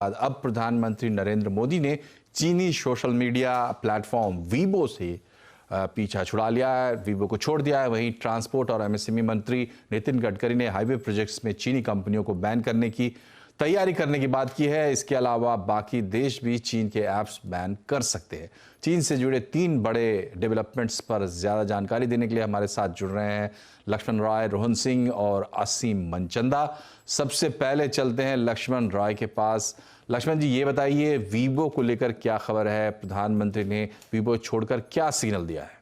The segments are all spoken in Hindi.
अब प्रधानमंत्री नरेंद्र मोदी ने चीनी सोशल मीडिया प्लेटफॉर्म वीबो से पीछा छुड़ा लिया है, वीबो को छोड़ दिया है। वहीं ट्रांसपोर्ट और एमएसएमई मंत्री नितिन गडकरी ने हाईवे प्रोजेक्ट्स में चीनी कंपनियों को बैन करने की तैयारी करने की बात की है। इसके अलावा बाकी देश भी चीन के ऐप्स बैन कर सकते हैं। चीन से जुड़े 3 बड़े डेवलपमेंट्स पर ज्यादा जानकारी देने के लिए हमारे साथ जुड़ रहे हैं लक्ष्मण राय, रोहन सिंह और असीम मनचंदा। सबसे पहले चलते हैं लक्ष्मण राय के पास। लक्ष्मण जी, ये बताइए वीबो को लेकर क्या खबर है? प्रधानमंत्री ने वीबो छोड़कर क्या सिग्नल दिया है?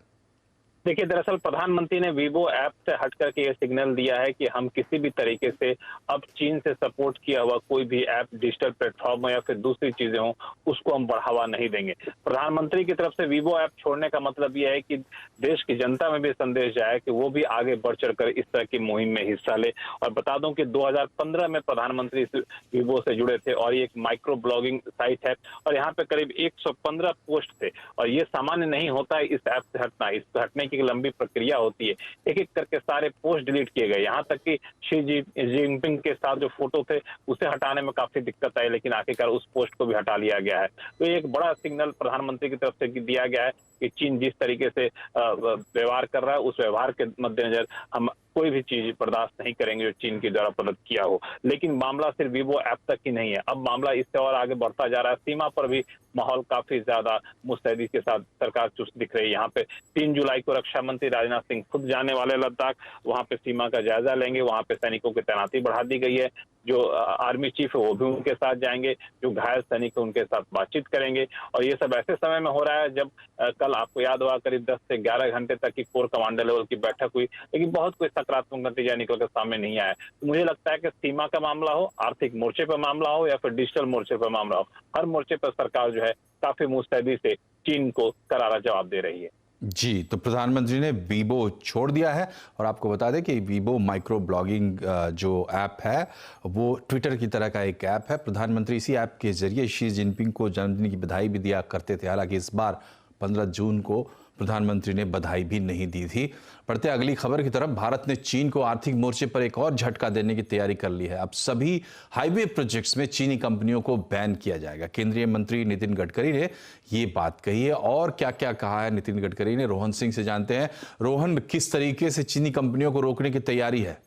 देखिए, दरअसल प्रधानमंत्री ने वीवो ऐप से हट करके ये सिग्नल दिया है कि हम किसी भी तरीके से अब चीन से सपोर्ट किया हुआ कोई भी ऐप, डिजिटल प्लेटफॉर्म हो या फिर दूसरी चीजें हो, उसको हम बढ़ावा नहीं देंगे। प्रधानमंत्री की तरफ से वीवो ऐप छोड़ने का मतलब यह है कि देश की जनता में भी संदेश जाए कि वो भी आगे बढ़ चढ़कर इस तरह की मुहिम में हिस्सा ले। और बता दूं कि 2015 में प्रधानमंत्री वीवो से जुड़े थे और ये एक माइक्रो ब्लॉगिंग साइट है और यहाँ पे करीब 115 पोस्ट थे। और ये सामान्य नहीं होता है इस ऐप से हटना, इस हटने की एक लंबी प्रक्रिया होती है। एक एक करके सारे पोस्ट डिलीट किए गए, यहाँ तक कि शी जिनपिंग के साथ जो फोटो थे उसे हटाने में काफी दिक्कत आई, लेकिन आखिरकार उस पोस्ट को भी हटा लिया गया है। तो एक बड़ा सिग्नल प्रधानमंत्री की तरफ से दिया गया है कि चीन जिस तरीके से व्यवहार कर रहा है, उस व्यवहार के मद्देनजर हम कोई भी चीज बर्दाश्त नहीं करेंगे जो चीन के द्वारा प्रदत्त किया हो। लेकिन मामला सिर्फ वीवो ऐप तक ही नहीं है, अब मामला इससे और आगे बढ़ता जा रहा है। सीमा पर भी माहौल काफी ज्यादा मुस्तैदी के साथ सरकार चुस्त दिख रही है। यहाँ पे 3 जुलाई को रक्षा मंत्री राजनाथ सिंह खुद जाने वाले लद्दाख, वहां पे सीमा का जायजा लेंगे। वहां पे सैनिकों की तैनाती बढ़ा दी गई है। जो आर्मी चीफ है वो भी उनके साथ जाएंगे, जो घायल सैनिक है उनके साथ बातचीत करेंगे। और ये सब ऐसे समय में हो रहा है जब कल आपको याद होगा करीब 10 से 11 घंटे तक की कोर कमांडर लेवल की बैठक हुई, लेकिन बहुत कोई सकारात्मक नतीजा निकलकर सामने नहीं आया। तो मुझे लगता है कि सीमा का मामला हो, आर्थिक मोर्चे पर मामला हो या फिर डिजिटल मोर्चे पर मामला हो, हर मोर्चे पर सरकार जो है काफी मुस्तैदी से चीन को करारा जवाब दे रही है। जी, तो प्रधानमंत्री ने वीबो छोड़ दिया है और आपको बता दें कि वीबो माइक्रो ब्लॉगिंग जो ऐप है वो ट्विटर की तरह का एक ऐप है। प्रधानमंत्री इसी ऐप के जरिए शी जिनपिंग को जन्मदिन की बधाई भी दिया करते थे। हालांकि इस बार 15 जून को प्रधानमंत्री ने बधाई भी नहीं दी थी। बढ़ते अगली खबर की तरफ, भारत ने चीन को आर्थिक मोर्चे पर एक और झटका देने की तैयारी कर ली है। अब सभी हाईवे प्रोजेक्ट्स में चीनी कंपनियों को बैन किया जाएगा। केंद्रीय मंत्री नितिन गडकरी ने ये बात कही है। और क्या क्या कहा है नितिन गडकरी ने, रोहन सिंह से जानते हैं। रोहन, किस तरीके से चीनी कंपनियों को रोकने की तैयारी है?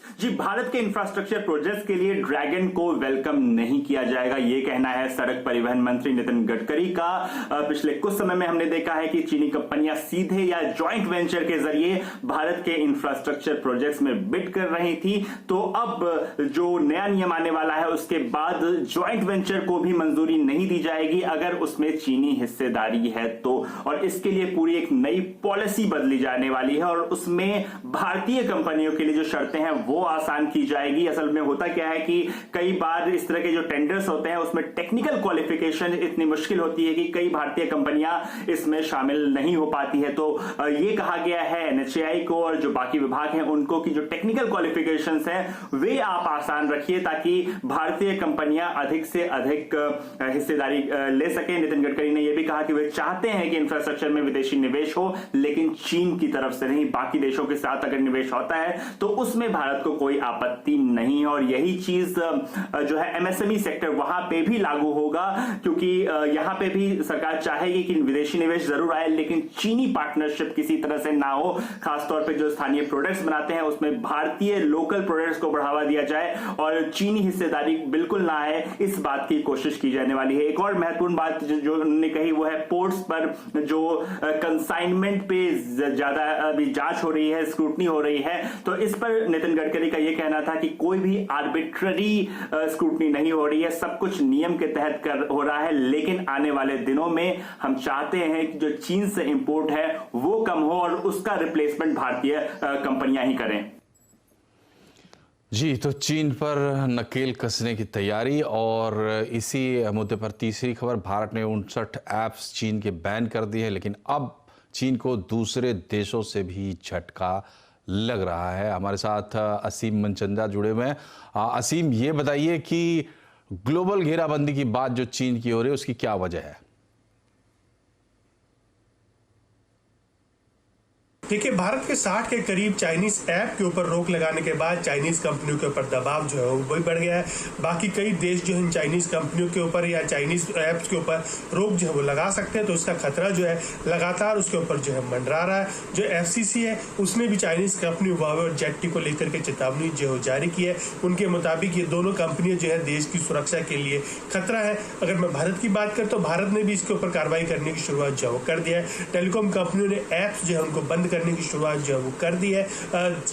जी, भारत के इंफ्रास्ट्रक्चर प्रोजेक्ट्स के लिए ड्रैगन को वेलकम नहीं किया जाएगा, ये कहना है सड़क परिवहन मंत्री नितिन गडकरी का। पिछले कुछ समय में हमने देखा है कि चीनी कंपनियां सीधे या जॉइंट वेंचर के जरिए भारत के इंफ्रास्ट्रक्चर प्रोजेक्ट्स में बिड कर रही थी। तो अब जो नया नियम आने वाला है उसके बाद जॉइंट वेंचर को भी मंजूरी नहीं दी जाएगी अगर उसमें चीनी हिस्सेदारी है तो। और इसके लिए पूरी एक नई पॉलिसी बदली जाने वाली है और उसमें भारतीय कंपनियों के लिए जो शर्तें हैं वो आसान की जाएगी। असल में होता क्या है कि कई बार इस तरह के जो टेंडर्स होते हैं उसमें टेक्निकल क्वालिफिकेशन इतनी मुश्किल होती है कि कई भारतीय कंपनियां इसमें शामिल नहीं हो पाती है। तो ये कहा गया है एनएचएआई को और जो बाकी विभाग हैं उनको कि जो टेक्निकल क्वालिफिकेशंस हैं वे आप आसान रखिए ताकि भारतीय कंपनियां अधिक से अधिक हिस्सेदारी ले सके। नितिन गडकरी ने यह भी कहा कि वे चाहते हैं कि इंफ्रास्ट्रक्चर में विदेशी निवेश हो, लेकिन चीन की तरफ से नहीं, बाकी देशों के साथ अगर निवेश होता है तो उसमें भारत को कोई आपत्ति नहीं है। और यही चीज जो है एमएसएमई सेक्टर वहां पे भी लागू होगा, क्योंकि यहां पे भी सरकार चाहेगी कि विदेशी निवेश जरूर आए लेकिन चीनी पार्टनरशिप किसी तरह से ना हो। खासतौर पे जो स्थानीय प्रोडक्ट्स बनाते हैं उसमें भारतीय लोकल प्रोडक्ट्स को बढ़ावा दिया जाए और चीनी हिस्सेदारी बिल्कुल ना आए, इस बात की कोशिश की जाने वाली है। एक और महत्वपूर्ण बात जो उन्होंने कही वो है पोर्ट्स पर जो कंसाइनमेंट पे ज्यादा अभी जांच हो रही है, स्क्रूटनी हो रही है। तो इस पर नितिन गडकरी का यह कहना था कि कोई भी आर्बिट्ररी स्क्रूटनी नहीं हो रही है, सब कुछ नियम के तहत हो रहा है। लेकिन आने वाले दिनों में हम चाहते हैं कि जो चीन से इंपोर्ट है वो कम हो और उसका रिप्लेसमेंट भारतीय कंपनियां ही करें। जी, तो चीन पर नकेल कसने की तैयारी। और इसी मुद्दे पर तीसरी खबर, भारत ने 59 ऐप्स चीन के बैन कर दिए हैं, लेकिन अब चीन को दूसरे देशों से भी झटका लग रहा है। हमारे साथ असीम मनचंदा जुड़े हुए हैं। असीम, ये बताइए कि ग्लोबल घेराबंदी की बात जो चीन की हो रही है उसकी क्या वजह है? देखिए, भारत के 60 के करीब चाइनीज ऐप के ऊपर रोक लगाने के बाद चाइनीज कंपनियों के ऊपर दबाव जो है वो भी बढ़ गया है। बाकी कई देश जो है चाइनीज कंपनियों के ऊपर या चाइनीज ऐप्स के ऊपर रोक जो है वो लगा सकते हैं, तो उसका खतरा जो है लगातार उसके ऊपर जो है मंडरा रहा है। जो FCC है उसने भी चाइनीज कंपनी हुआवे और ZTE को लेकर के चेतावनी जो है जारी की है। उनके मुताबिक ये दोनों कंपनियां जो है देश की सुरक्षा के लिए खतरा है। अगर मैं भारत की बात करूं तो भारत ने भी इसके ऊपर कार्रवाई करने की शुरुआत जो है कर दिया है। टेलीकॉम कंपनियों ने ऐप्स जो है उनको बंद करने की शुरुआत जो है वो कर दी है।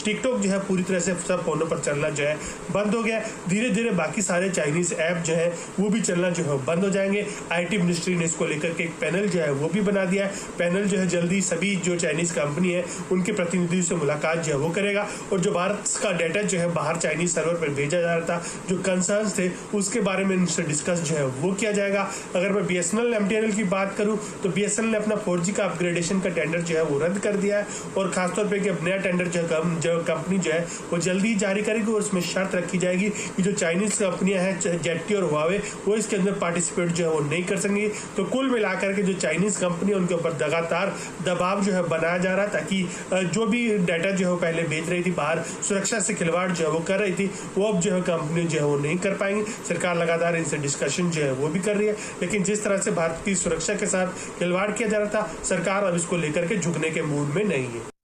टिकटॉक जो है पूरी तरह से सब फोनों पर चलना जो है बंद हो गया। धीरे धीरे बाकी सारे चाइनीज ऐप जो है वो भी चलना जो है बंद हो जाएंगे। IT मिनिस्ट्री ने इसको लेकर के एक पैनल जो है वो भी बना दिया है। पैनल जो है जल्दी सभी जो चाइनीज कंपनी है उनके प्रतिनिधियों से मुलाकात जो है वो करेगा और जो भारत का डाटा जो है बाहर चाइनीज सर्वर पर भेजा जा रहा था, जो कंसर्न्स थे उसके बारे में इनसे डिस्कस जो है वो किया जाएगा। अगर मैं BSNL MTNL की बात करूं तो BSNL ने अपना 4G का अपग्रेडेशन का टेंडर जो है वो रद्द कर दिया है और खासतौर पे कि अब नया टेंडर जो कंपनी जो है वो जल्दी जारी करेगी और उसमें शर्त रखी जाएगी कि जो चाइनीज कंपनियां हैं ZTE और हुआवे वो इसके अंदर पार्टिसिपेट जो है वो नहीं कर सकेंगी। तो कुल मिलाकर के जो चाइनीज कंपनी है उनके ऊपर लगातार दबाव जो है बनाया जा रहा है ताकि जो भी डाटा जो है वो पहले भेज रही थी बाहर, सुरक्षा से खिलवाड़ जो है वो कर रही थी, वो अब जो है कंपनी जो है वो नहीं कर पाएंगी। सरकार लगातार इनसे डिस्कशन जो है वो भी कर रही है, लेकिन जिस तरह से भारत की सुरक्षा के साथ खिलवाड़ किया जा रहा था, सरकार अब इसको लेकर के झुकने के मूड में नहीं है।